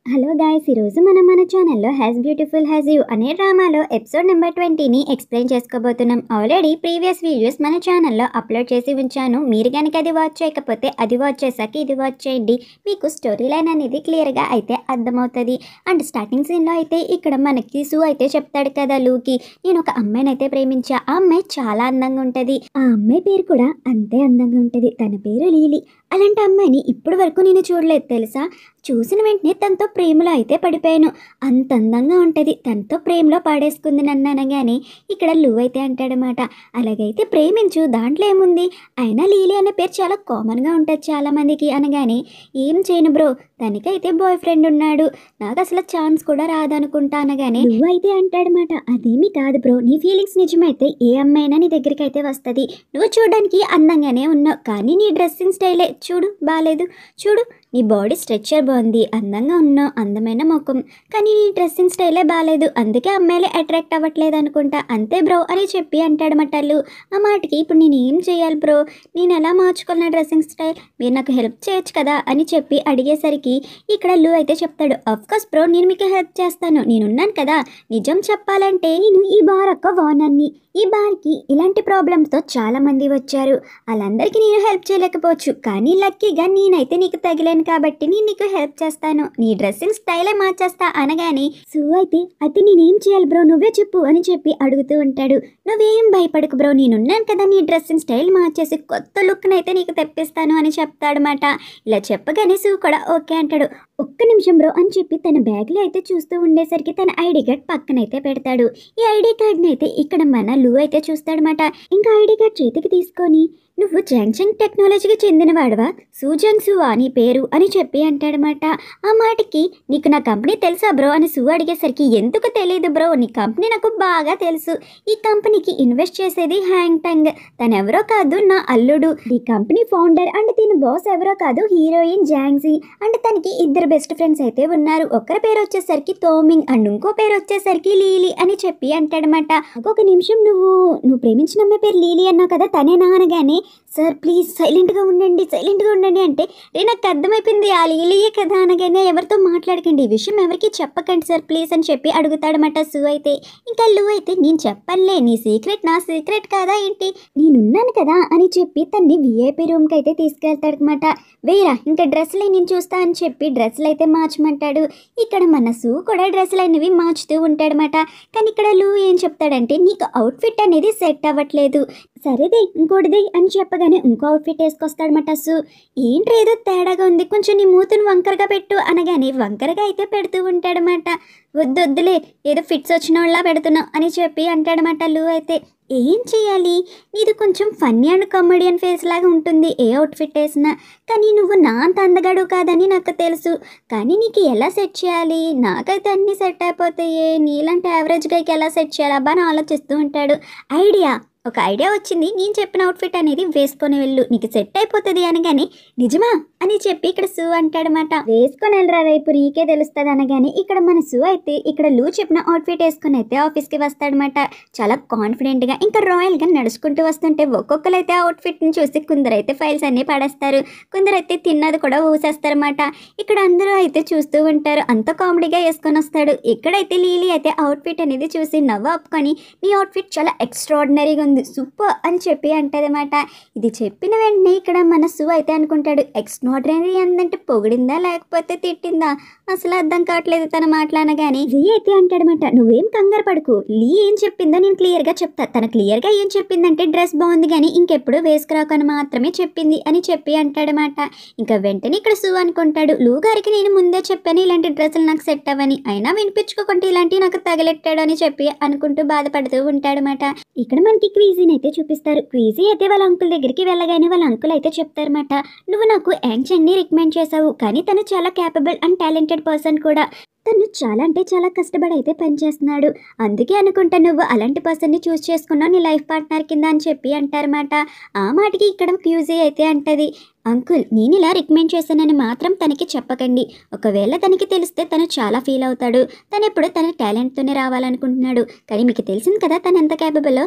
Hello guys, ఈరోజు మనం మన ఛానల్లో హ్యాస్ బ్యూటిఫుల్ హ్యాస్ యూ అనే డ్రామాలో ఎపిసోడ్ నెంబర్ 20ని ఎక్స్ప్లెయిన్ చేసుకోబోతున్నాం. ఆల్రెడీ ప్రీవియస్ వీడియోస్ మన ఛానల్లో అప్లోడ్ చేసి ఉంచాను. మీరు కనుక అది వాచ్ చేయకపోతే అది వాచ్ చేశాక ఇది వాచ్ చేయండి. మీకు స్టోరీ లైన్ అనేది క్లియర్గా అయితే అర్థమవుతుంది. అండ్ స్టార్టింగ్ సీన్లో అయితే ఇక్కడ మనకి సూ అయితే చెప్తాడు కదా లూకి, నేను ఒక అమ్మాయిని అయితే ప్రేమించా. ఆ అమ్మాయి చాలా అందంగా ఉంటుంది. ఆ అమ్మాయి పేరు కూడా అంతే అందంగా ఉంటుంది. తన పేరు లీలి. అలాంటి అమ్మాయిని ఇప్పటి వరకు నేను చూడలేదు తెలుసా. చూసిన వెంటనే తనతో ప్రేమలో అయితే పడిపోయాను. అంత అందంగా ఉంటుంది. తనతో ప్రేమలో పాడేసుకుంది నన్ను అనగానే ఇక్కడ లూ అయితే అంటాడనమాట, అలాగైతే ప్రేమించు, దాంట్లో ఏముంది, అయినా లీలి అనే పేరు చాలా కామన్గా ఉంటుంది చాలామందికి అనగానే, ఏం చేయను బ్రో, తనకైతే బాయ్ ఫ్రెండ్ ఉన్నాడు, నాకు అసలు ఛాన్స్ కూడా రాదనుకుంటా అనగానే లూ అయితే అంటాడనమాట, అదేమీ కాదు బ్రో, నీ ఫీలింగ్స్ నిజమైతే ఏ అమ్మాయినా నీ దగ్గరికి అయితే వస్తుంది. నువ్వు చూడడానికి అందంగానే ఉన్నావు, కానీ నీ డ్రెస్సింగ్ స్టైలే చూడు బాగాలేదు. చూడు నీ బాడీ స్ట్రక్చర్ బాగుంది, అందంగా ఉన్నావు, అందమైన ముఖం, కానీ నీ డ్రెస్సింగ్ స్టైలే బాగాలేదు, అందుకే అమ్మాయిలే అట్రాక్ట్ అవ్వట్లేదు అనుకుంటా, అంతే బ్రో అని చెప్పి అంటాడన్నమాట లూ. ఆ మాటకి ఇప్పుడు నేను ఏం చేయాలి బ్రో, నేను ఎలా మార్చుకోవాలి డ్రెస్సింగ్ స్టైల్, మీరు నాకు హెల్ప్ చేయొచ్చు కదా అని చెప్పి అడిగేసరికి ఇక్కడ లూ అయితే చెప్తాడు, అఫ్కోర్స్ బ్రో, నేను మీకు హెల్ప్ చేస్తాను, నేనున్నాను కదా. నిజం చెప్పాలంటే నేను ఈ బార్ యొక్క ఓనర్ని. ఈ బార్కి ఇలాంటి ప్రాబ్లమ్స్తో చాలామంది వచ్చారు. వాళ్ళందరికీ నేను హెల్ప్ చేయలేకపోవచ్చు, కానీ లక్కీగా నేనైతే నీకు తగిలేను కాబట్టి నేను నీకు హెల్ప్ చేస్తాను, నీ డ్రెస్సింగ్ స్టైలే మార్చేస్తా అనగానే సో అయితే నేనేం చేయాలి బ్రో, నువ్వే చెప్పు అని చెప్పి అడుగుతూ ఉంటాడు. నువ్వేం భయపడకు బ్రో, నేనున్నాను కదా, నీ డ్రెస్సింగ్ స్టైల్ మార్చేసి కొత్త లుక్ని అయితే నీకు తెప్పిస్తాను అని చెప్తాడనమాట. ఇలా చెప్పగానే సూ కూడా ఓకే అంటాడు. ఒక్క నిమిషం బ్రో అని చెప్పి తన బ్యాగ్లో అయితే చూస్తూ ఉండేసరికి తన ఐడి కార్డ్ పక్కనైతే పెడతాడు. ఈ ఐడి కార్డ్ని అయితే ఇక్కడ మన లూ అయితే చూస్తాడనమాట. ఇంకా ఐడి కార్డ్ చేతికి తీసుకొని, నువ్వు జాంగ్షంగ్ టెక్నాలజీకి చెందినవాడవా, సూజంగ్ సు అని పేరు అని చెప్పి అంటాడనమాట. ఆ మాటకి నీకు నా కంపెనీ తెలుసా బ్రో అని సూ అడిగేసరికి, ఎందుకు తెలియదు బ్రో, నీ కంపెనీ నాకు బాగా తెలుసు. ఈ కంపెనీకి ఇన్వెస్ట్ చేసేది హ్యాంగ్ టంగ్, తనెవరో కాదు నా అల్లుడు. ఈ కంపెనీ ఫౌండర్ అండ్ దీని బాస్ ఎవరో కాదు, హీరోయిన్ జాంగ్జీ. అండ్ తనకి ఇద్దరు బెస్ట్ ఫ్రెండ్స్ అయితే ఉన్నారు. ఒకరి పేరు వచ్చేసరికి తోమింగ్ అండ్ ఇంకో పేరు వచ్చేసరికి లీలి అని చెప్పి అంటాడనమాట. ఒక నిమిషం, నువ్వు ప్రేమించిన అమ్మాయి పేరు లీలి అన్నావు కదా, తనేనా అనగానే, సార్ ప్లీజ్ సైలెంట్గా ఉండండి అంటే, నాకు అర్థమైపోయింది ఆ లీలియే కదా అనగానే, ఎవరితో మాట్లాడకండి, ఈ విషయం ఎవరికి చెప్పకండి సార్ ప్లీజ్ అని చెప్పి అడుగుతాడనమాట సూ అయితే. ఇంకా లూ అయితే, నేను చెప్పనులే, నీ సీక్రెట్ నా సీక్రెట్ కాదా ఏంటి, నేనున్నాను కదా అని చెప్పి తన్ని విఐపీ రూమ్కి అయితే తీసుకెళ్తాడనమాట. వేరా ఇంకా డ్రెస్సులు నేను చూస్తా అని చెప్పి డ్రెస్సులు అయితే మార్చమంటాడు. ఇక్కడ మన సూ కూడా డ్రెస్సులు అనేవి మార్చుతూ ఉంటాడనమాట. కానీ ఇక్కడ లూ ఏం చెప్తాడంటే, నీకు అవుట్ఫిట్ అనేది సెట్ అవ్వట్లేదు, సరేదే ఇంకోటిదే అని చెప్పగానే ఇంకో అవుట్ఫిట్ వేసుకొస్తాడనమాట సూ. ఏంటి ఏదో తేడాగా ఉంది, కొంచెం నీ మూతును వంకరగా పెట్టు అనగానే వంకరగా అయితే పెడుతూ ఉంటాడనమాట. వద్దులే, ఏదో ఫిట్స్ వచ్చిన వాళ్ళ పెడుతున్నావు అని చెప్పి అంటాడనమాట లూ అయితే. ఏం చేయాలి, నీది కొంచెం ఫన్నీ అండ్ కామెడియన్ ఫేస్ లాగా ఉంటుంది ఏ అవుట్ఫిట్ వేసినా, కానీ నువ్వు నా అంత అందగాడు కాదని నాకు తెలుసు, కానీ నీకు ఎలా సెట్ చేయాలి, నాకైతే అన్నీ సెట్ అయిపోతాయి, నీలాంటి యావరేజ్ గైకి ఎలా సెట్ చేయాలి అబ్బా అని ఆలోచిస్తూ ఉంటాడు. ఒక ఐడియా వచ్చింది, నేను చెప్పిన అవుట్ఫిట్ అనేది వేసుకొని వెళ్ళు, నీకు సెట్ అయిపోతుంది అనగానే, నిజమా అని చెప్పి ఇక్కడ సూ అంటాడనమాట. వేసుకొని వెళ్ళరా, రేపు నీకే తెలుస్తుంది అనగానే ఇక్కడ మన సూ అయితే ఇక్కడ లూ చెప్పిన అవుట్ఫిట్ వేసుకొని అయితే ఆఫీస్కి వస్తాడనమాట. చాలా కాన్ఫిడెంట్గా ఇంకా రాయల్గా నడుచుకుంటూ వస్తుంటే ఒక్కొక్కరు అయితే అవుట్ఫిట్ని చూసి కొందరైతే ఫైల్స్ అన్నీ పడేస్తారు, కొందరైతే తిన్నది కూడా ఊసేస్తారన్నమాట. ఇక్కడ అందరూ అయితే చూస్తూ ఉంటారు, అంత కామెడీగా వేసుకొని వస్తాడు. ఇక్కడైతే లీలీ అయితే అవుట్ఫిట్ అనేది చూసి నవ్వు ఆపుకొని, నీ అవుట్ఫిట్ చాలా ఎక్స్ట్రాడినరీగా ఉంది, సూపర్ అని చెప్పి అంటదన్నమాట. ఇది చెప్పిన వెంటనే ఇక్కడ మన సూ అయితే అనుకుంటాడు, ఎక్స్ట్రాడినరీ అందంటే పొగిడిందా లేకపోతే తిట్టిందా, అసలు అర్థం కావట్లేదు తన మాట్లాడగానే. లీ అయితే అంటాడనమాట, నువ్వేం కంగారు పడుకు, లీ ఏం చెప్పిందో నేను క్లియర్గా చెప్తా. తన క్లియర్గా ఏం చెప్పిందంటే, డ్రెస్ బాగుంది కానీ ఇంకెప్పుడు వేసుకురాకని మాత్రమే చెప్పింది అని చెప్పి అంటాడనమాట. ఇంకా వెంటనే ఇక్కడ సూ అనుకుంటాడు, లూ గారికి నేను ముందే చెప్పాను ఇలాంటి డ్రెస్సులు నాకు సెట్ అవ్వని, అయినా వినిపించుకోకుండా ఇలాంటివి నాకు తగలెట్టాడు అని చెప్పి అనుకుంటూ బాధపడుతూ ఉంటాడనమాట. ఇక్కడ మనకి క్వీజీని అయితే చూపిస్తారు. క్వీజీ అయితే వాళ్ళ అంకుల్ దగ్గరికి వెళ్ళగానే వాళ్ళ అంకుల్ అయితే చెప్తారన్నమాట, నువ్వు నాకు యాంగ్చంగ్ని రికమెండ్ చేసావు, కానీ తను చాలా క్యాపబుల్ అండ్ టాలెంటెడ్ పర్సన్ కూడా, తను చాలా అంటే చాలా కష్టపడి అయితే పనిచేస్తున్నాడు, అందుకే అనుకుంటా నువ్వు అలాంటి పర్సన్ని చూస్ చేసుకున్నావు నీ లైఫ్ పార్ట్నర్ కింద అని చెప్పి అంటారన్నమాట. ఆ మాటకి ఇక్కడ క్యూజీ అయితే అంటది, అంకుల్ నేను ఇలా రికమెండ్ చేశానని మాత్రం తనకి చెప్పకండి, ఒకవేళ తనకి తెలిస్తే తను చాలా ఫీల్ అవుతాడు, తను ఎప్పుడు తన టాలెంట్తోనే రావాలనుకుంటున్నాడు, కానీ మీకు తెలిసింది కదా తను ఎంత క్యాపబుల్,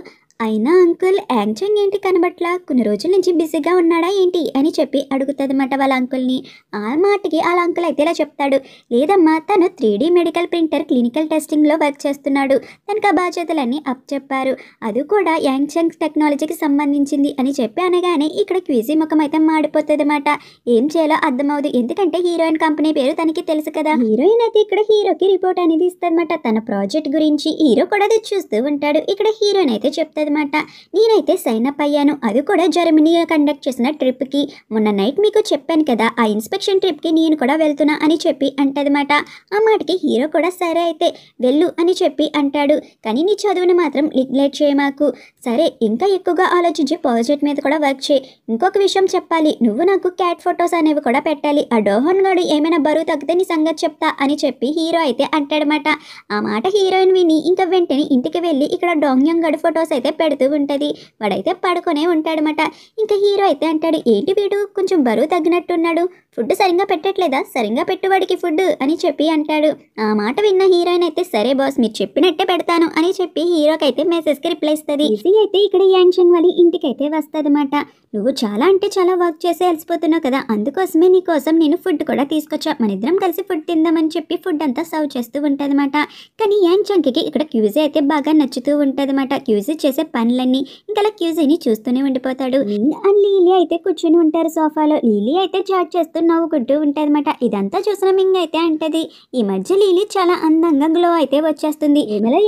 అయినా అంకుల్ యాంగ్చంగ్ ఏంటి కనబట్లా కొన్ని రోజుల నుంచి బిజీగా ఉన్నాడా ఏంటి అని చెప్పి అడుగుతుందన్నమాట వాళ్ళ అంకుల్ని. ఆ మాటకి వాళ్ళ అంకుల్ అయితే ఇలా చెప్తాడు, లేదమ్మా తను 3D మెడికల్ ప్రింటర్ క్లినికల్ టెస్టింగ్లో వర్క్ చేస్తున్నాడు, తనకు ఆ బాధ్యతలన్నీ చెప్పారు, అది కూడా యాంగ్చంగ్ టెక్నాలజీకి సంబంధించింది అని చెప్పి అనగానే ఇక్కడ క్విజీ ముఖం అయితే మాడిపోతుంది అన్నమాట. ఏం చేయాలో అర్థమవుదు, ఎందుకంటే హీరోయిన్ కంపెనీ పేరు తనకి తెలుసు కదా. హీరోయిన్ అయితే ఇక్కడ హీరోకి రిపోర్ట్ అనేది ఇస్తుందన్నమాట తన ప్రాజెక్ట్ గురించి. హీరో కూడా అది చూస్తూ ఉంటాడు. ఇక్కడ హీరోయిన్ అయితే చెప్తుందన్నమాట, నేనైతే సైన్ అప్ అయ్యాను, అది కూడా జర్మనీ కండక్ట్ చేసిన ట్రిప్కి. మొన్న నైట్ మీకు చెప్పాను కదా ఆ ఇన్స్పెక్షన్ ట్రిప్కి నేను కూడా వెళ్తున్నా అని చెప్పి అంటదన్నమాట. ఆ మాటకి హీరో కూడా సరే అయితే వెళ్ళు అని చెప్పి అంటాడు, కానీ నీ చదువుని మాత్రం నెగ్లెక్ట్ చేయమాకు, సరే ఇంకా ఎక్కువగా ఆలోచించి ప్రాజెక్ట్ మీద కూడా వర్క్ చేయి. ఇంకొక విషయం చెప్పాలి, నువ్వు నాకు క్యాట్ ఫొటోస్ అనేవి కూడా పెట్టాలి, ఆ డోహన్ గాడు ఏమైనా బరువు తగ్గితే నీ సంగతి చెప్తా అని చెప్పి హీరో అయితే అంటాడనమాట. ఆ మాట హీరోయిన్ విని ఇంకా వెంటనే ఇంటికి వెళ్ళి ఇక్కడ డోంగ్యంగ్ గడు ఫొటోస్ అయితే పెడుతూ ఉంటుంది. వాడైతే పడుకొనే ఉంటాడనమాట. ఇంకా హీరో అయితే అంటాడు, ఏంటి వీడు కొంచెం బరువు తగ్గినట్టున్నాడు, ఫుడ్ సరిగ్గా పెట్టట్లేదా, సరిగ్గా పెట్టువాడికి ఫుడ్ అని చెప్పి అంటాడు. ఆ మాట విన్న హీరోయిన్ అయితే సరే బాస్ మీరు చెప్పినట్టే పెడతాను అని చెప్పి హీరోకి అయితే మెసేజ్కి రిప్లై ఇస్తుంది. ఈజీ అయితే ఇక్కడ యాంగ్చంగ్ వాళ్ళ ఇంటికైతే వస్తుందన్నమాట. నువ్వు చాలా అంటే చాలా వర్క్ చేసి అలసిపోతున్నావు కదా, అందుకోసమే నీ కోసం నేను ఫుడ్ కూడా తీసుకొచ్చా, మన ఇద్దరం కలిసి ఫుడ్ తిందామని చెప్పి ఫుడ్ అంతా సర్వ్ చేస్తూ ఉంటుందన్నమాట. కానీ యాంగ్చంగ్కి ఇక్కడ క్యూజీ అయితే బాగా నచ్చుతూ ఉంటుందన్నమాట. క్యూజీ చేసే పనులన్నీ ఇంకా అలా క్యూజీని చూస్తూనే ఉండిపోతాడు. మింగ్ అండ్ లీలీ అయితే కూర్చొని ఉంటారు సోఫాలో. లీలీ అయితే చాట్ చేస్తూ నవ్వుకుంటూ ఉంటుందన్నమాట. ఇదంతా చూసిన మింగ్ అయితే అంటది, ఈ మధ్య లీలీ చాలా అందంగా గ్లో అయితే వచ్చేస్తుంది,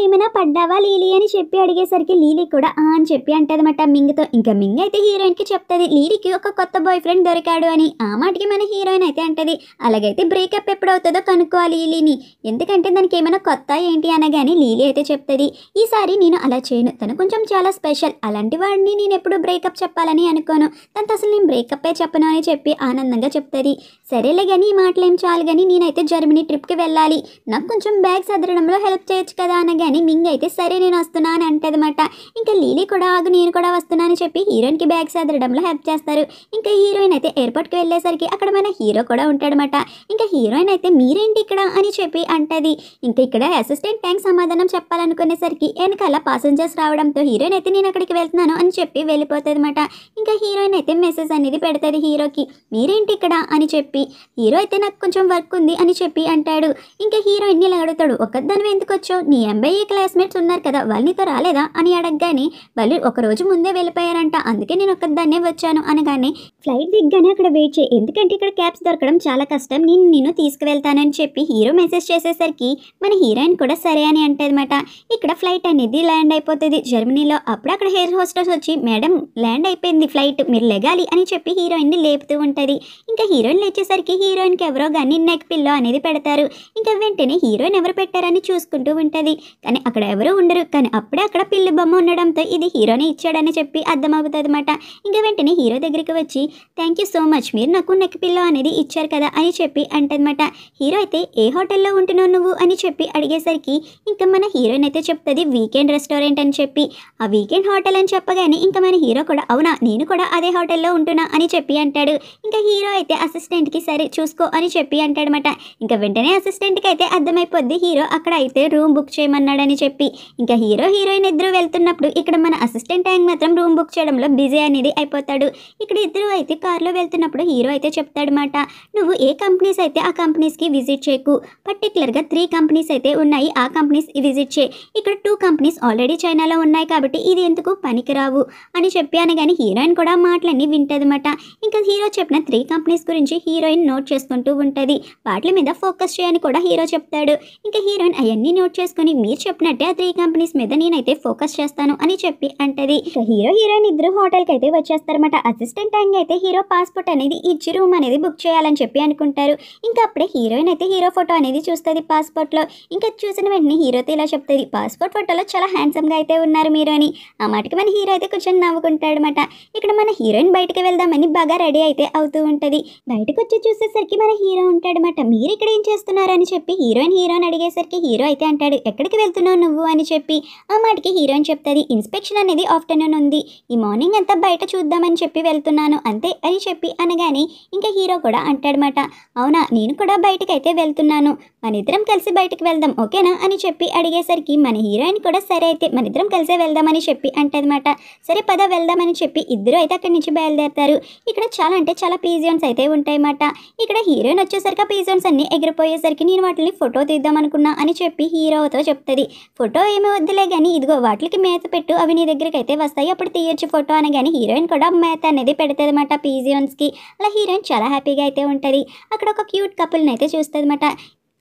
ఏమైనా పడ్డావా లీలీ అని చెప్పి అడిగేసరికి లీలీ కూడా ఆ అని చెప్పి అంటదన్నమాట మింగ్తో. ఇంకా మింగ్ అయితే హీరోయిన్ కి చెప్తుంది లీలీకి ఒక కొత్త బాయ్ ఫ్రెండ్ దొరికాడు అని. ఆ మాటకి మన హీరోయిన్ అయితే అంటది, అలాగైతే బ్రేకప్ ఎప్పుడు అవుతుందో కనుక్కోవాలి లీలీని, ఎందుకంటే దానికి ఏమైనా కొత్త ఏంటి అనగానే లీలీ అయితే చెప్తుంది, ఈసారి నేను అలా చేయను, తను కొంచెం చాలా స్పెషల్, అలాంటి వాడిని నేను ఎప్పుడు బ్రేకప్ చెప్పాలని అనుకోను, తనతో అసలు నేను బ్రేకప్పే చెప్పను అని చెప్పి ఆనందంగా చెప్తుంది. సరేలే కానీ ఈ మాటలు ఏం చాలు కానీ నేనైతే జర్మనీ ట్రిప్కి వెళ్ళాలి, నాకు కొంచెం బ్యాగ్ సదరడంలో హెల్ప్ చేయొచ్చు కదా అనగానే మింగ్ అయితే సరే నేను వస్తున్నా అని అంటదన్నమాట. ఇంకా లీలీ కూడా ఆగు నేను కూడా వస్తున్నా అని చెప్పి హీరోయిన్కి బ్యాగ్ సదరడంలో హెల్ప్ చేస్తారు. ఇంకా హీరోయిన్ అయితే ఎయిర్పోర్ట్కి వెళ్ళేసరికి అక్కడ మన హీరో కూడా ఉంటాడనమాట. ఇంకా హీరోయిన్ అయితే మీరేంటి ఇక్కడ అని చెప్పి అంటది. ఇంకా ఇక్కడ అసిస్టెంట్ ట్యాంక్ సమాధానం చెప్పాలనుకునేసరికి వెనకాల పాసెంజర్స్ రావడంతో హీరోయిన్ అయితే నేను అక్కడికి వెళ్తున్నాను అని చెప్పి వెళ్ళిపోతుంది అనమాట. ఇంకా హీరోయిన్ అయితే మెసేజ్ అనేది పెడుతుంది హీరోకి, మీరేంటి ఇక్కడ అని చెప్పి. హీరో అయితే నాకు కొంచెం వర్క్ ఉంది అని చెప్పి అంటాడు. ఇంకా హీరోయిన్ని ఇలా అడుగుతాడు, ఒక్కదానివే ఎందుకు వచ్చావు, నీ ఎంబీఏ క్లాస్మేట్స్ ఉన్నారు కదా వాళ్ళు నీతో రాలేదా అని అడగగానే వాళ్ళు ఒక రోజు ముందే వెళ్ళిపోయారంట, అందుకే నేను ఒక్కదాన్నే వచ్చాను అనగానే ఫ్లైట్ దిగ్గానే అక్కడ వెయిట్ చేయి, ఎందుకంటే ఇక్కడ క్యాబ్స్ దొరకడం చాలా కష్టం, నేను తీసుకువెళ్తానని చెప్పి హీరో మెసేజ్ చేసేసరికి మన హీరోయిన్ కూడా సరే అని అంటదన్నమాట. ఇక్కడ ఫ్లైట్ అనేది ల్యాండ్ అయిపోతుంది జర్మనీలో. అప్పుడు అక్కడ హెయిర్ హోస్టెస్ వచ్చి మేడం ల్యాండ్ అయిపోయింది ఫ్లైట్ మీరు లెగాలి అని చెప్పి హీరోయిన్ని లేపుతూ ఉంటుంది. ఇంకా హీరోయిన్ లేచేసరికి హీరోయిన్కి ఎవరో కానీ నెక్ పిల్లో అనేది పెడతారు. ఇంకా వెంటనే హీరోయిన్ ఎవరు పెట్టారని చూసుకుంటూ ఉంటుంది, కానీ అక్కడ ఎవరు ఉండరు. కానీ అప్పుడే అక్కడ పిల్లి బొమ్మ ఉండడంతో ఇది హీరోని ఇచ్చాడని చెప్పి అర్థమవుతుంది అనమాట. ఇంకా వెంటనే హీరో దగ్గరికి వచ్చి థ్యాంక్ యూ సో మచ్ మీరు నాకు నెక్ పిల్లో అనేది ఇచ్చారు కదా అని చెప్పి అంటదన్నమాట. హీరో అయితే ఏ హోటల్లో ఉంటున్నావు నువ్వు అని చెప్పి అడిగేసరికి ఇంకా మన హీరోయిన్ అయితే చెప్తుంది వీకెండ్ రెస్టారెంట్ అని చెప్పి. ఆ వీకెండ్ హోటల్ అని చెప్పగానే ఇంకా మన హీరో కూడా అవునా నేను కూడా అదే హోటల్లో ఉంటున్నా అని చెప్పి అంటాడు. ఇంకా హీరో అయితే అసిస్టెంట్కి సరే చూసుకో అని చెప్పి అంటాడనమాట. ఇంకా వెంటనే అసిస్టెంట్కి అయితే అర్థమైపోద్ది హీరో అక్కడ అయితే రూమ్ బుక్ చేయమన్నాడని చెప్పి. ఇంకా హీరోయిన్ ఇద్దరు వెళ్తున్నప్పుడు ఇక్కడ మన అసిస్టెంట్ ట్యాంక్ మాత్రం రూమ్ బుక్ చేయడంలో బిజీ అనేది అయిపోతాడు. ఇక్కడ ఇద్దరు అయితే కార్లో వెళ్తున్నప్పుడు హీరో అయితే చెప్తాడనమాట, నువ్వు ఏ కంపెనీస్ అయితే ఆ కంపెనీస్కి విజిట్ చేయకు, పర్టికులర్గా 3 కంపెనీస్ అయితే ఉన్నాయి ఆ కంపెనీస్ విజిట్ చేయి, ఇక్కడ 2 కంపెనీస్ ఆల్రెడీ చైనాలో ఉన్నాయి కాబట్టి ఇది ఎందుకు పనికిరావు అని చెప్పి అనగానే హీరోయిన్ కూడా మాటలన్నీ వింటదన్నమాట. ఇంకా హీరో చెప్పిన 3 కంపెనీస్ గురించి హీరోయిన్ నోట్ చేసుకుంటూ ఉంటుంది, వాటి మీద ఫోకస్ చేయని కూడా హీరో చెప్తాడు. ఇంకా హీరోయిన్ అవన్నీ నోట్ చేసుకుని మీరు చెప్పినట్టే ఆ 3 కంపెనీస్ మీద నేనైతే ఫోకస్ చేస్తాను అని చెప్పి అంటది. ఇంకా హీరోయిన్ ఇద్దరు హోటల్కి అయితే వచ్చేస్తారన్నమాట. అసిస్టెంట్ ట్యాంక్ అయితే హీరో పాస్పోర్ట్ అనేది ఇచ్చి రూమ్ అనేది బుక్ చేయాలని చెప్పి అనుకుంటారు. ఇంకా అప్పుడే హీరోయిన్ అయితే హీరో ఫోటో అనేది చూస్తుంది పాస్పోర్ట్లో. ఇంకా చూసిన వెంటనే హీరోతో ఇలా చెప్తుంది, పాస్పోర్ట్ ఫోటోలో చాలా హ్యాండ్సమ్గా అయితే ఉన్నారు మీరు అని. ఆ మాటకి మన హీరో అయితే కొంచెం నవ్వుకుంటాడనమాట. ఇక్కడ మన హీరోయిన్ బయటకు వెళ్దామని బాగా రెడీ అయితే అవుతూ ఉంటుంది. బయటకు వచ్చి చూసేసరికి మన హీరో ఉంటాడనమాట. మీరు ఇక్కడ ఏం చేస్తున్నారు అని చెప్పి హీరోయిన్ అడిగేసరికి హీరో అయితే అంటాడు, ఎక్కడికి వెళ్తున్నావు నువ్వు అని చెప్పి. ఆ మాటకి హీరోయిన్ చెప్తుంది, ఇన్స్పెక్షన్ అనేది ఆఫ్టర్నూన్ ఉంది, ఈ మార్నింగ్ అంతా బయట చూద్దామని చెప్పి వెళ్తున్నాను అంతే అని చెప్పి అనగానే ఇంకా హీరో కూడా అంటాడనమాట, అవునా నేను కూడా బయటకు అయితే వెళ్తున్నాను, మన ఇద్దరం కలిసి బయటకు వెళ్దాం ఓకేనా అని చెప్పి అడిగేసరికి మన హీరోయిన్ కూడా సరే అయితే మన ఇద్దరం కలిసే వెళ్దాం అని చెప్పి అంటదన్నమాట. సరే పద వెళ్దామని చెప్పి ఇద్దరు అయితే అక్కడి నుంచి బయలుదేరతారు. ఇక్కడ చాలా అంటే చాలా పీజియన్స్ అయితే ఉంటాయన్నమాట. ఇక్కడ హీరోయిన్ వచ్చేసరికి ఆ పీజియన్స్ అన్ని ఎగిరిపోయేసరికి నేను వాటిని ఫోటో తీద్దాం అనుకున్నా అని చెప్పి హీరోతో చెప్తుంది. ఫోటో ఏమీ వద్దులే కానీ ఇదిగో వాటికి మేత పెట్టు, అవి నీ దగ్గరికి అయితే వస్తాయి, అప్పుడు తీయొచ్చు ఫోటో అనగానే హీరోయిన్ కూడా మేత అనేది పెడుతుంది అనమాట పీజియన్స్కి. అలా హీరోయిన్ చాలా హ్యాపీగా అయితే ఉంటుంది. అక్కడ ఒక క్యూట్ కపుల్ని అయితే చూస్తుంది అనమాట.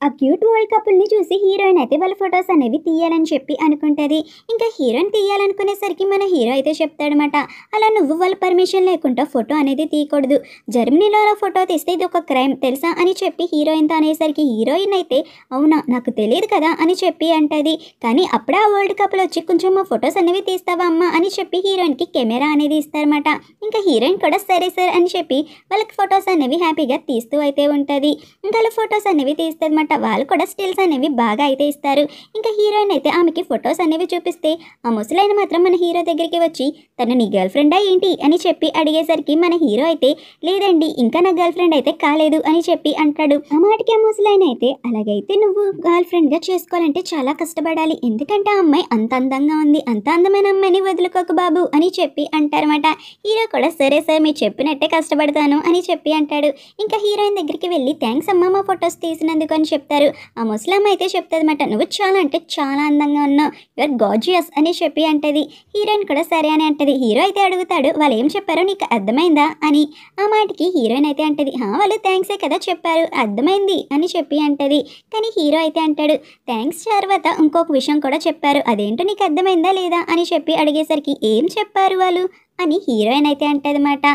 ఆ క్యూట్ వరల్డ్ కపుల్ని చూసి హీరోయిన్ అయితే వాళ్ళ ఫొటోస్ అనేవి తీయాలని చెప్పి అనుకుంటుంది. ఇంకా హీరోయిన్ తీయాలనుకునేసరికి మన హీరో అయితే చెప్తాడనమాట, అలా నువ్వు వాళ్ళ పర్మిషన్ లేకుండా ఫోటో అనేది తీయకూడదు, జర్మనీలో అలా ఫోటో తీస్తే ఇది ఒక క్రైమ్ తెలుసా అని చెప్పి హీరోయిన్తో అనేసరికి హీరోయిన్ అయితే అవునా నాకు తెలియదు కదా అని చెప్పి అంటది. కానీ అప్పుడే ఆ వరల్డ్ కపుల్ వచ్చి కొంచెం మా ఫొటోస్ అనేవి తీస్తావా అమ్మా అని చెప్పి హీరోయిన్కి కెమెరా అనేది ఇస్తారన్నమాట. ఇంకా హీరోయిన్ కూడా సరే సరే అని చెప్పి వాళ్ళకి ఫొటోస్ అనేవి హ్యాపీగా తీస్తూ అయితే ఉంటుంది. ఇంకా వాళ్ళ ఫొటోస్ అనేవి తీస్తుంది. వాళ్ళు కూడా స్టిల్స్ అనేవి బాగా అయితే ఇస్తారు. ఇంకా హీరోయిన్ అయితే ఆమెకి ఫొటోస్ అనేవి చూపిస్తే ఆ ముసలైన మాత్రం మన హీరో దగ్గరికి వచ్చి తను నీ గర్ల్ ఫ్రెండా ఏంటి అని చెప్పి అడిగేసరికి మన హీరో అయితే లేదండి ఇంకా నా గర్ల్ ఫ్రెండ్ అయితే కాలేదు అని చెప్పి అంటాడు. ఆ మాటకి ఆ ముసలైన అయితే అలాగైతే నువ్వు గర్ల్ ఫ్రెండ్గా చేసుకోవాలంటే చాలా కష్టపడాలి, ఎందుకంటే ఆ అమ్మాయి అంత అందంగా ఉంది, అంత అందమైన అమ్మాయిని వదులుకోకు బాబు అని చెప్పి అంటారన్నమాట. హీరో కూడా సరే సార్ మీరు చెప్పినట్టే కష్టపడతాను అని చెప్పి అంటాడు. ఇంకా హీరోయిన్ దగ్గరికి వెళ్ళి థ్యాంక్స్ అమ్మా మా ఫొటోస్ తీసినందుకు అని చెప్తారు. ఆ ముస్లాం అయితే చెప్తుందన్నమాట, నువ్వు చాలా అంటే చాలా అందంగా ఉన్నావు, యువర్ గార్జియస్ అని చెప్పి అంటది. హీరోయిన్ కూడా సరే అని అంటది. హీరో అయితే అడుగుతాడు వాళ్ళు ఏం చెప్పారో నీకు అర్థమైందా అని. ఆ మాటకి హీరోయిన్ అయితే అంటది వాళ్ళు థ్యాంక్సే కదా చెప్పారు అర్థమైంది అని చెప్పి అంటది. కానీ హీరో అయితే అంటాడు థ్యాంక్స్ తర్వాత ఇంకొక విషయం కూడా చెప్పారు, అదేంటో నీకు అర్థమైందా లేదా అని చెప్పి అడిగేసరికి ఏం చెప్పారు వాళ్ళు అని హీరోయిన్ అయితే అంటదన్నమాట.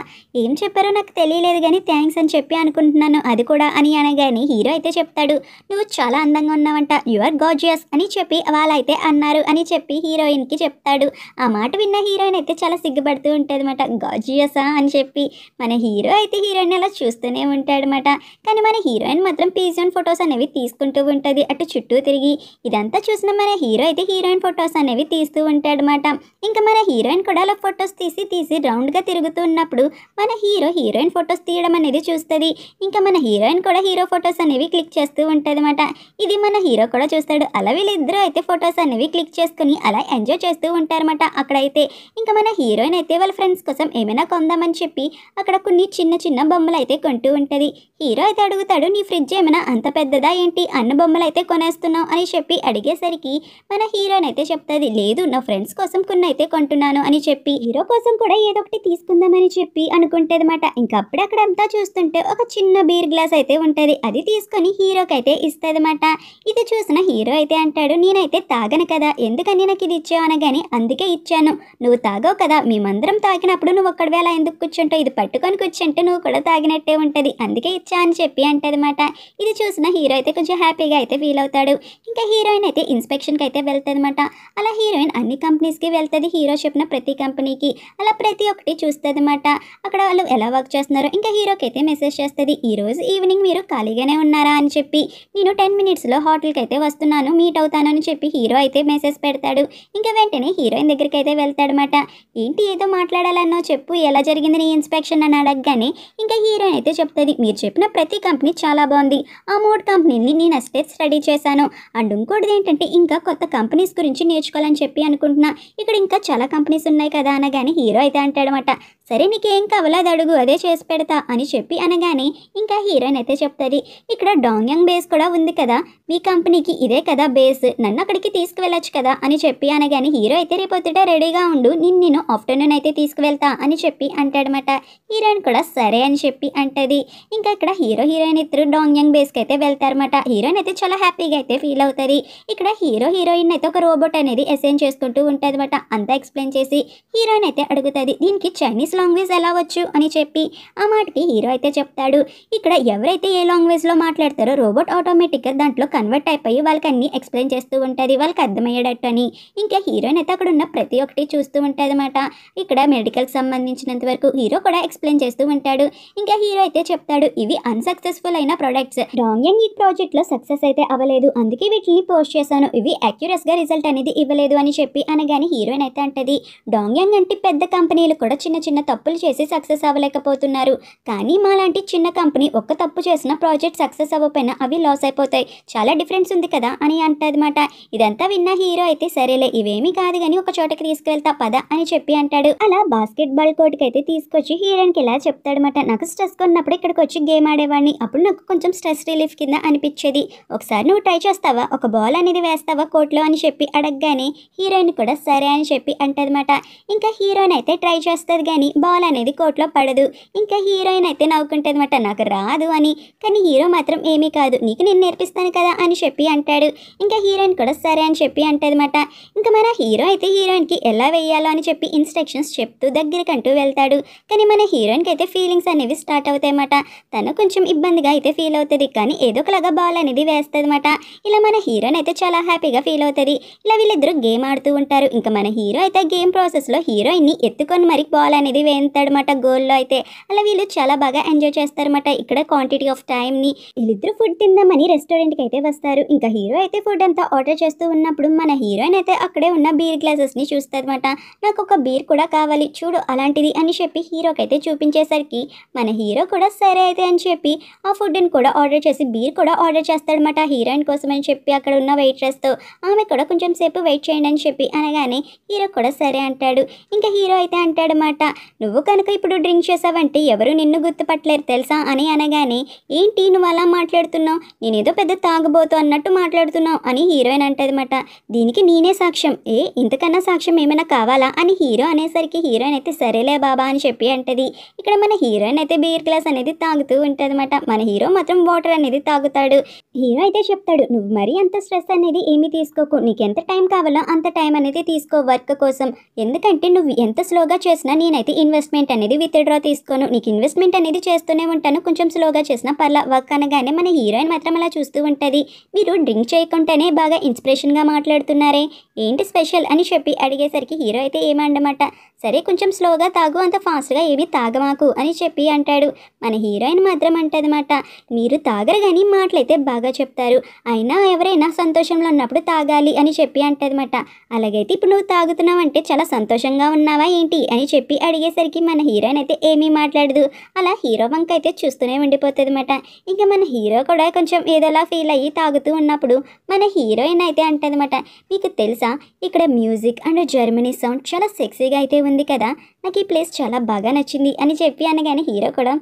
ఏం చెప్పారో నాకు తెలియలేదు కానీ థ్యాంక్స్ అని చెప్పి అనుకుంటున్నాను అది కూడా అని అనగానే హీరో అయితే చెప్తాడు నువ్వు చాలా అందంగా ఉన్నావంట, యువర్ గార్జియస్ అని చెప్పి వాళ్ళైతే అన్నారు అని చెప్పి హీరోయిన్కి చెప్తాడు. ఆ మాట విన్న హీరోయిన్ అయితే చాలా సిగ్గుపడుతూ ఉంటుంది అనమాట. గార్జియసా అని చెప్పి మన హీరో అయితే హీరోయిన్ అలా చూస్తూనే ఉంటాడనమాట. కానీ మన హీరోయిన్ మాత్రం పీజియన్ ఫొటోస్ అనేవి తీసుకుంటూ ఉంటుంది అటు చుట్టూ తిరిగి. ఇదంతా చూసిన మన హీరో అయితే హీరోయిన్ ఫొటోస్ అనేవి తీస్తూ ఉంటాడనమాట. ఇంకా మన హీరోయిన్ కూడా అలా ఫొటోస్ తీసి రౌండ్గా తిరుగుతున్నప్పుడు మన హీరో హీరోయిన్ ఫొటోస్ తీయడం అనేది చూస్తుంది. ఇంకా మన హీరోయిన్ కూడా హీరో ఫొటోస్ అనేవి క్లిక్ చేస్తూ ఉంటుంది అనమాట. ఇది మన హీరో కూడా చూస్తాడు. అలా వీళ్ళిద్దరూ అయితే ఫొటోస్ అనేవి క్లిక్ చేసుకుని అలా ఎంజాయ్ చేస్తూ ఉంటారన్నమాట. అక్కడైతే ఇంకా మన హీరోయిన్ అయితే వాళ్ళ ఫ్రెండ్స్ కోసం ఏమైనా కొందామని చెప్పి అక్కడ కొన్ని చిన్న చిన్న బొమ్మలు అయితే కొంటూ ఉంటుంది. హీరో అయితే అడుగుతాడు నీ ఫ్రిడ్జ్ ఏమైనా అంత పెద్దదా ఏంటి అన్న బొమ్మలు అయితే కొనేస్తున్నావు అని చెప్పి అడిగేసరికి మన హీరోయిన్ అయితే చెప్తుంది లేదు నా ఫ్రెండ్స్ కోసం కొన్ని అయితే కొంటున్నాను అని చెప్పి హీరో కోసం కూడా ఏదో ఒకటి తీసుకుందామని చెప్పి అనుకుంటదన్నమాట. ఇంకా అప్పుడు అక్కడంతా చూస్తుంటే ఒక చిన్న బీర్ గ్లాస్ అయితే ఉంటుంది, అది తీసుకొని హీరోకి అయితే ఇస్తుందన్నమాట. ఇది చూసిన హీరో అయితే అంటాడు నేనైతే తాగను కదా ఎందుకని నాకు ఇది ఇచ్చావు అనగాని అందుకే ఇచ్చాను, నువ్వు తాగవు కదా మేమందరం తాగినప్పుడు నువ్వు ఒక్కడి వేళ ఎందుకు కూర్చుంటావు, ఇది పట్టుకొని కూర్చుంటే నువ్వు కూడా తాగినట్టే ఉంటుంది అందుకే ఇచ్చా అని చెప్పి అంటదన్నమాట. ఇది చూసిన హీరో అయితే కొంచెం హ్యాపీగా అయితే ఫీల్ అవుతాడు. ఇంకా హీరోయిన్ అయితే ఇన్స్పెక్షన్కి అయితే వెళ్తుంది అనమాట. అలా హీరోయిన్ అన్ని కంపెనీస్కి వెళ్తుంది, హీరో చెప్పిన ప్రతి కంపెనీకి అలా ప్రతి ఒక్కటి చూస్తుంది అనమాట. అక్కడ వాళ్ళు ఎలా వర్క్ చేస్తున్నారో ఇంకా హీరోకి అయితే మెసేజ్ చేస్తుంది ఈరోజు ఈవినింగ్ మీరు ఖాళీగానే ఉన్నారా అని చెప్పి నేను 10 మినిట్స్లో హోటల్కి అయితే వస్తున్నాను మీట్ అవుతాను అని చెప్పి హీరో అయితే మెసేజ్ పెడతాడు. ఇంకా వెంటనే హీరోయిన్ దగ్గరికి అయితే వెళ్తాడనమాట. ఏంటి ఏదో మాట్లాడాలన్నో చెప్పు ఎలా జరిగింది నీ ఇన్స్పెక్షన్ అని అడగగానే ఇంకా హీరోయిన్ అయితే చెప్తుంది మీరు చెప్పిన ప్రతి కంపెనీ చాలా బాగుంది, ఆ 3 కంపెనీని నేను అస్టే స్టడీ చేశాను అండ్ ఇంకోటిది ఏంటంటే ఇంకా కొత్త కంపెనీస్ గురించి నేర్చుకోవాలని చెప్పి అనుకుంటున్నా, ఇక్కడ ఇంకా చాలా కంపెనీస్ ఉన్నాయి కదా అనగానే హీరో అయితే అంటాడనమాట సరే నీకేం కావాలో అది అడుగు అదే చేసి పెడతా అని చెప్పి అనగానే ఇంకా హీరోయిన్ అయితే చెప్తుంది ఇక్కడ డాంగ్యాంగ్ బేస్ కూడా ఉంది కదా మీ కంపెనీకి ఇదే కదా బేస్, నన్ను అక్కడికి తీసుకువెళ్ళొచ్చు కదా అని చెప్పి అనగానే హీరో అయితే రేపొద్దుట రెడీగా ఉండు నేను ఆఫ్టర్నూన్ అయితే తీసుకువెళ్తా అని చెప్పి అంటాడనమాట. హీరోయిన్ కూడా సరే అని చెప్పి అంటది. ఇంకా ఇక్కడ హీరో హీరోయిన్ ఇద్దరు డాంగ్యాంగ్ బేస్కి అయితే వెళ్తారన్నమాట. హీరోయిన్ అయితే చాలా హ్యాపీగా అయితే ఫీల్ అవుతుంది. ఇక్కడ హీరో హీరోయిన్ అయితే ఒక రోబోట్ అనేది అసైన్ చేసుకుంటూ ఉంటుంది అనమాట. అంతా ఎక్స్ప్లెయిన్ చేసి హీరోయిన్ అయితే అడుగుతుంది దీనికి చైనీస్ లాంగ్వేజ్ ఎలా వచ్చు అని చెప్పి. ఆ మాటకి హీరో అయితే చెప్తాడు ఇక్కడ ఎవరైతే ఏ లాంగ్వేజ్లో మాట్లాడతారో రోబోట్ ఆటోమేటిక్గా దాంట్లో కన్వర్ట్ అయిపోయి వాళ్ళకి అన్ని ఎక్స్ప్లెయిన్ చేస్తూ ఉంటుంది వాళ్ళకి అర్థమయ్యేటట్టు అని. ఇంకా హీరోయిన్ అయితే అక్కడ ఉన్న ప్రతి ఒక్కటి చూస్తూ ఉంటుంది అనమాట. ఇక్కడ మెడికల్కి సంబంధించినంత వరకు హీరో కూడా ఎక్స్ప్లెయిన్ చేస్తూ ఉంటాడు. ఇంకా హీరో అయితే చెప్తాడు ఇవి అన్సక్సెస్ఫుల్ అయిన ప్రొడక్ట్స్, డాంగ్యాంగ్ ఈ ప్రాజెక్ట్లో సక్సెస్ అయితే అవ్వలేదు అందుకే వీటిని పోస్ట్ చేశాను, ఇవి యాక్యురస్గా రిజల్ట్ అనేది ఇవ్వలేదు అని చెప్పి అనగానే హీరోయిన్ అయితే అంటది డాంగ్యాంగ్ అంటే పెద్ద కంపెనీలు కూడా చిన్న చిన్న తప్పులు చేసి సక్సెస్ అవ్వలేకపోతున్నారు. కానీ మాలాంటి చిన్న కంపెనీ ఒక్క తప్పు చేసిన ప్రాజెక్ట్ సక్సెస్ అవ్వకపోయినా అవి లాస్ అయిపోతాయి. చాలా డిఫరెన్స్ ఉంది కదా అని అంటదన్నమాట. ఇదంతా విన్న హీరో అయితే సరేలే ఇవేమీ కాదు కానీ ఒక చోటకి తీసుకెళ్తా పద అని చెప్పి అంటాడు. అలా బాస్కెట్ బాల్ కోర్టుకి అయితే తీసుకొచ్చి హీరోయిన్కి ఇలా చెప్తాడనమాట. నాకు స్ట్రెస్ కొన్నప్పుడు ఇక్కడికి వచ్చి గేమ్ ఆడేవాడిని. అప్పుడు నాకు కొంచెం స్ట్రెస్ రిలీఫ్ కింద అనిపించేది. ఒకసారి నువ్వు ట్రై చేస్తావా, ఒక బాల్ అనేది వేస్తావా కోర్టులో అని చెప్పి అడగగానే హీరోయిన్ కూడా సరే అని చెప్పి అంటదన్నమాట. ఇంకా హీరోయిన్ అయితే ట్రై చేస్తుంది కానీ బాల్ అనేది కోర్టులో పడదు. ఇంకా హీరోయిన్ అయితే నవ్వుకుంటుంది అనమాట, నాకు రాదు అని. కానీ హీరో మాత్రం ఏమీ కాదు, నీకు నేను నేర్పిస్తాను కదా అని చెప్పి అంటాడు. ఇంకా హీరోయిన్ కూడా సరే అని చెప్పి అంటదన్నమాట. ఇంకా మన హీరో అయితే హీరోయిన్కి ఎలా వేయాలో అని చెప్పి ఇన్స్ట్రక్షన్స్ చెప్తూ దగ్గరికంటూ వెళ్తాడు. కానీ మన హీరోయిన్కి అయితే ఫీలింగ్స్ అనేవి స్టార్ట్ అవుతాయన్నమాట. తను కొంచెం ఇబ్బందిగా అయితే ఫీల్ అవుతుంది కానీ ఏదో ఒకలాగా బాల్ అనేది వేస్తుంది అనమాట. ఇలా మన హీరోయిన్ అయితే చాలా హ్యాపీగా ఫీల్ అవుతుంది. ఇలా వీళ్ళిద్దరూ గేమ్ ఆడుతూ ఉంటారు. ఇంకా మన హీరో అయితే గేమ్ ప్రాసెస్లో హీరోయిన్ని ఎత్తుకొని మరి బాల్ అనేది వేస్తాడనమాట గోల్లో అయితే. అలా వీళ్ళు చాలా బాగా ఎంజాయ్ చేస్తారన్నమాట. ఇక్కడ క్వాంటిటీ ఆఫ్ టైంని వీళ్ళిద్దరూ ఫుడ్ తిందామని రెస్టారెంట్కి అయితే వస్తారు. ఇంకా హీరో అయితే ఫుడ్ అంతా ఆర్డర్ చేస్తూ ఉన్నప్పుడు మన హీరోయిన్ అయితే అక్కడే ఉన్న బీర్ గ్లాసెస్ని చూస్తారన్నమాట. నాకు ఒక బీర్ కూడా కావాలి చూడు అలాంటిది అని చెప్పి హీరోకి అయితే చూపించేసరికి మన హీరో కూడా సరే అయితే అని చెప్పి ఆ ఫుడ్ని కూడా ఆర్డర్ చేసి బీర్ కూడా ఆర్డర్ చేస్తాడనమాట హీరోయిన్ కోసం అని చెప్పి అక్కడ ఉన్న వెయిట్రెస్తో. ఆమె కూడా కొంచెం సేపు వెయిట్ చేయండి అని చెప్పి అనగానే హీరో కూడా సరే అంటాడు. ఇంకా హీరో అయితే అంటాడనమాట, నువ్వు కనుక ఇప్పుడు డ్రింక్ చేసావంటే ఎవరు నిన్ను గుర్తుపట్టలేరు తెలుసా అని అనగానే, ఏంటి నువ్వు అలా మాట్లాడుతున్నావు, నేనేదో పెద్ద తాగబోతు అన్నట్టు మాట్లాడుతున్నావు అని హీరోయిన్ అంటదన్నమాట. దీనికి నేనే సాక్ష్యం, ఇంతకన్నా సాక్ష్యం ఏమైనా కావాలా అని హీరో అనేసరికి హీరోయిన్ అయితే సరేలే బాబా అని చెప్పి అంటది. ఇక్కడ మన హీరోయిన్ అయితే బీర్ గ్లాస్ అనేది తాగుతూ ఉంటదన్నమాట. మన హీరో మాత్రం వాటర్ అనేది తాగుతాడు. హీరో అయితే చెప్తాడు, నువ్వు మరీ అంత స్ట్రెస్ అనేది ఏమీ తీసుకోకు, నీకు ఎంత టైం కావాలో అంత టైం అనేది తీసుకో వర్క్ కోసం. ఎందుకంటే నువ్వు ఎంత స్లోగా చేసినా నేనైతే ఇన్వెస్ట్మెంట్ అనేది విత్డ్రా తీసుకోను, నీకు ఇన్వెస్ట్మెంట్ అనేది చేస్తూనే ఉంటాను, కొంచెం స్లోగా చేసినా పర్లా వర్క్ అనగానే మన హీరోయిన్ మాత్రం అలా చూస్తూ ఉంటుంది. మీరు డ్రింక్ చేయకుండానే బాగా ఇన్స్పిరేషన్గా మాట్లాడుతున్నారే, ఏంటి స్పెషల్ అని చెప్పి అడిగేసరికి హీరో అయితే ఏమండమాట, సరే కొంచెం స్లోగా తాగు, అంత ఫాస్ట్గా ఏమీ తాగమాకు అని చెప్పి అంటాడు. మన హీరోయిన్ మాత్రం అంటదన్నమాట, మీరు తాగరు కానీ మాటలైతే బాగా చెప్తారు, అయినా ఎవరైనా సంతోషంలో ఉన్నప్పుడు తాగాలి అని చెప్పి అంటదన్నమాట. అలాగైతే ఇప్పుడు నువ్వు తాగుతున్నావు అంటే చాలా సంతోషంగా ఉన్నావా ఏంటి అని చెప్పి అడిగేసరికి మన హీరోయిన్ అయితే ఏమీ మాట్లాడదు. అలా హీరో వంక అయితే చూస్తూనే ఉండిపోతుంది అనమాట. ఇంకా మన హీరో కూడా కొంచెం ఏదోలా ఫీల్ అయ్యి తాగుతూ ఉన్నప్పుడు మన హీరోయిన్ అయితే అంటదన్నమాట, మీకు తెలుసా ఇక్కడ మ్యూజిక్ అండ్ జర్మనీ సౌండ్ చాలా సెక్సీగా అయితే ఉంది కదా, నాకు ఈ ప్లేస్ చాలా బాగా నచ్చింది అని చెప్పి అనగానే హీరో కూడా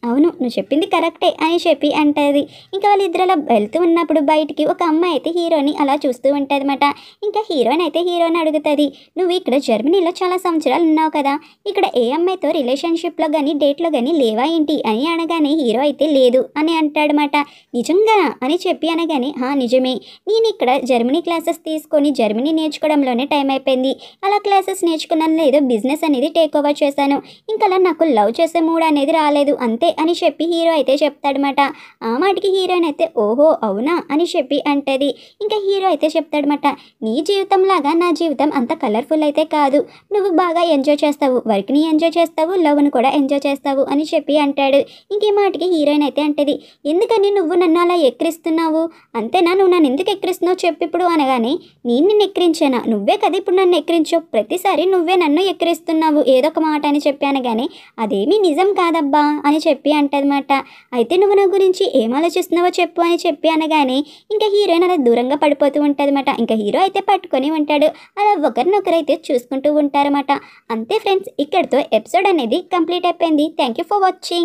అవును నువ్వు చెప్పింది కరెక్టే అని చెప్పి అంటది. ఇంకా వాళ్ళిద్దరు అలా వెళ్తూ ఉన్నప్పుడు బయటికి ఒక అమ్మాయి అయితే హీరోని అలా చూస్తూ ఉంటుంది అనమాట. ఇంకా హీరోయిన్ అయితే హీరోని అడుగుతుంది, నువ్వు ఇక్కడ జర్మనీలో చాలా సంవత్సరాలు ఉన్నావు కదా, ఇక్కడ ఏ అమ్మాయితో రిలేషన్షిప్లో కానీ డేట్లో కానీ లేవా ఏంటి అని అనగానే హీరో అయితే లేదు అని అంటాడనమాట. నిజంగా అని చెప్పి అనగానే నిజమే, నేను ఇక్కడ జర్మనీ క్లాసెస్ తీసుకొని జర్మనీ నేర్చుకోవడంలోనే టైం అయిపోయింది. అలా క్లాసెస్ నేర్చుకున్నాను లేదో బిజినెస్ అనేది టేక్ ఓవర్ చేశాను, ఇంకా అలా నాకు లవ్ చేసే మూడ్ అనేది రాలేదు అంతే అని చెప్పి హీరో అయితే చెప్తాడనమాట. ఆ మాటకి హీరోయిన్ అయితే ఓహో అవునా అని చెప్పి అంటది. ఇంకా హీరో అయితే చెప్తాడనమాట, నీ జీవితం లాగా నా జీవితం అంత కలర్ఫుల్ అయితే కాదు, నువ్వు బాగా ఎంజాయ్ చేస్తావు, వర్క్ని ఎంజాయ్ చేస్తావు, లవ్ని కూడా ఎంజాయ్ చేస్తావు అని చెప్పి అంటాడు. ఇంకే మాటకి హీరోయిన్ అయితే అంటది, ఎందుకని నువ్వు నన్ను అలా ఎక్కిరిస్తున్నావు, అంతేనా, నువ్వు నన్ను ఎందుకు ఎక్కిరిస్తున్నావు చెప్పు ఇప్పుడు అనగానే, నేను నిన్ను ఎక్కిరించానా, నువ్వే కదా ఇప్పుడు నన్ను ఎక్కిరించావు, ప్రతిసారి నువ్వే నన్ను ఎక్కిరిస్తున్నావు ఏదో ఒక మాట అని చెప్పి అనగానే, అదేమీ నిజం కాదబ్బా అని చెప్పి అంటదన్నమాట. అయితే నువ్వు నా గురించి ఏం ఆలోచిస్తున్నావో చెప్పు అని చెప్పి అనగానే ఇంకా హీరోయిన్ అలా దూరంగా పడిపోతూ ఉంటుందన్నమాట. ఇంకా హీరో అయితే పట్టుకొని ఉంటాడు. అలా ఒకరినొకరైతే చూసుకుంటూ ఉంటారన్నమాట. అంతే ఫ్రెండ్స్, ఇక్కడితో ఎపిసోడ్ అనేది కంప్లీట్ అయిపోయింది. Thank you for watching.